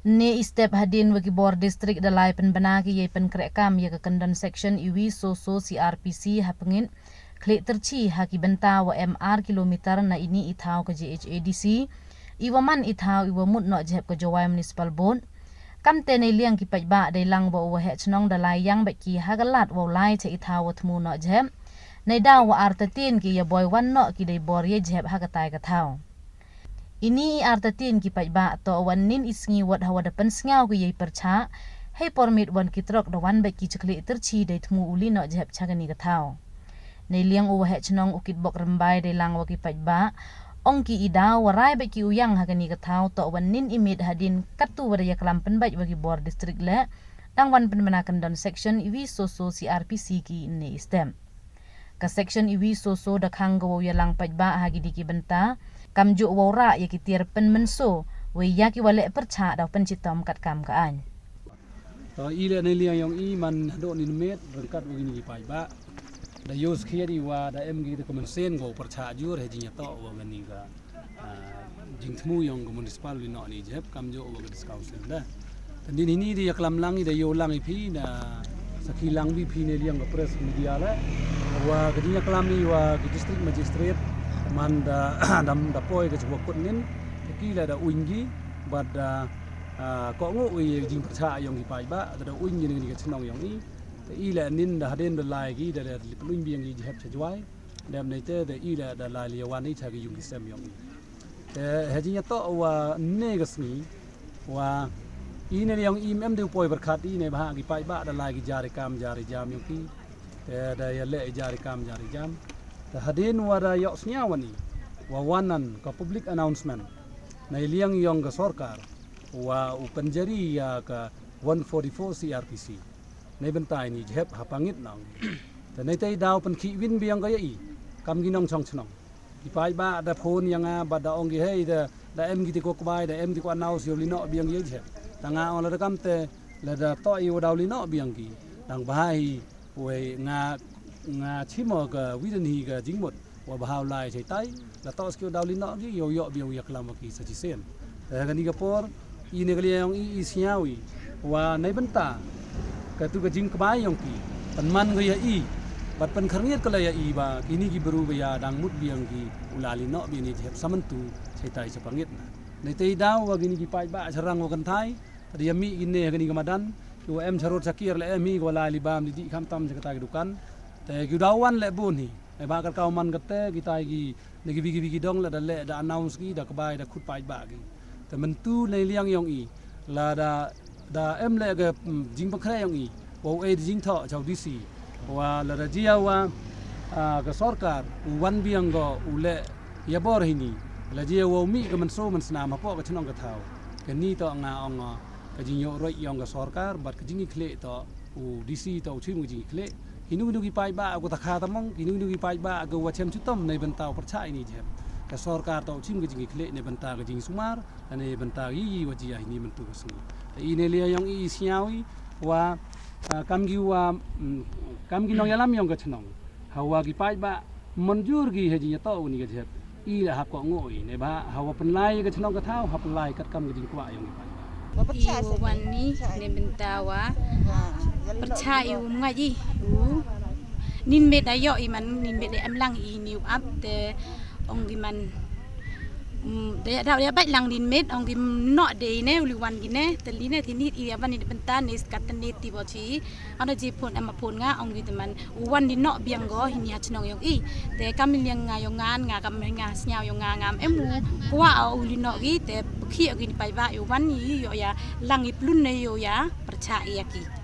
Ne step hadin wagi bor distrik dalai penbenaki ye penkrekam ye kekendon section iwi soso CRPC hapengin klik terci haki benta wa MR kilometer na ini ithau ke JHADC iwaman ithau iwamut no jeb ke Jawai Municipal Bond kam tene liang ki pajba dai lang bo wa he chnong dalai yang baki hagalat wa lai che ithau wa thmu no jeb nei da wa artatin ki ye boy wan no ki dai bor ye jeb hagatai ka thau ini artatin ki pajba to wanin isngi wat hawa depan sngau ki yei percha hei permit wan kitrok da wan baki chekli terchi dai thmu uli no jeb chagani ka thau nei liang u he chnong ukit bok rambai dai lang wa ki pajba ong ki ida warai baki uyang hagani ka thau to wanin imit hadin katu wadaya kelam penbaj bagi bor distrik le dang wan penmenakan don section iwi soso CRPC ki ne stem ka section iwi soso da khanggo ya lang pajba hagi diki benta kamju wora ya kitir pen menso we ya ki wale percha da pencitom kat kam kaan ile ne liang yong i man do ni met rangkat begini ki pai ba da yos khiari wa da mg de komensen go percha jur he jinya to wa ngani ga jingthmu yong go municipal li no ni jeb kamju wa dis council da tandin ini di yaklam langi da yo langi phi na sakhi lang bi phi ne liang go press media la wa gadinya klam ni wa district magistrate man da dam da poi ke chok kut nin ki la da uingi bad da ko ngo ui jing percha yong hi pai ba da uingi ni ke chnong yong ni te i la nin da haden da lai gi da lipluin biang gi heb chwai dam nei te da i la da lai li wan ni cha gi yung sem yong ni te he jing ya to wa ne ga smi wa i ne yong im em de poi ber khat i ne ba gi pai ba da lai gi jari kam jari jam yong ki te da ya le jari kam jari jam da hadin wara yok snyawani wa wanan ka public announcement na liang yong ga sarkar wa upenjari ya ka 144 CRPC nei bentai ni jeb hapangit nang da nei tai daw pen khi win biang ga yi kam gi nong chong chnong di pai ba da phone yang a ba da ong gi hei da em gi ti ko bai da em ti ko announce yo li no biang ye jeb da nga on la kam te la da to i daw li no biang gi dang bai we nga chimo ga widani ga jingmot wa bahau lai chai tai la to skill dawli no gi yo yo biu yak lam ki sa chi sen ga ni ga por i ne ga liang i siawi wa nei benta ka tu ga jing kbai yong ki pan man ga ya i bat pan kharngiet ka la ya i ba kini gi beru ba ya dang mut biang gi ulali no bi ni jep samantu chai tai sa pangit na nei tei daw wa gini gi pai ba sarang wa kan thai dia mi gi ne ga ni ga madan tu em charot sakir le mi go la li bam di kham tam sa ka dukan te gudawan le buni e ba kar kauman kate kita gi ne gi gi dong la da le da announce gi da kabai da khut pai ba gi te mentu nei liang yong i la da em le ga jing pakre yong i wo e jing tho chau dc wa la da jia wa ka sarkar wan biang go ule ya bor hini la jia wo mi ga manso man sna ma po ka chnong ka thau ke ni to nga ong ka jing yo roi yong ga sarkar bat ka jing khle to u dc to chim jing khle kinu gi pai ba aku takha tamong kinu gi pai ba aku wachem chutom nei bentau percha ini jeb ka sarkar to chim gi khle nei benta ga jing sumar nei benta yi waji ai ni mentu ka sni i ne le yong i siawi wa kam gi nong yalam yong ka chnong hawa gi pai ba monjur gi he ji to ni ga jeb i la ha ko ngoi nei ba hawa penlai ga chnong ka thau ha penlai kat kam gi kwa yong gi pai iu wani ne bentawa percha iu ngaji nin met ayo iman nin met em lang i new up de ong giman de da dia bai lang nin met ong gim no de ne uli wan gine te line thi nit i ban ni bentan ni skat ne ti bo chi ana ji phon am phon nga ong gi teman wan ni no biang go hin ya chnong yong i te kam liang nga yong ngan nga kam nga snyao yong nga ngam em kwa uli no gi te khi gi pai ba yu wan ni yo ya lang i plun ne yo ya percha i ki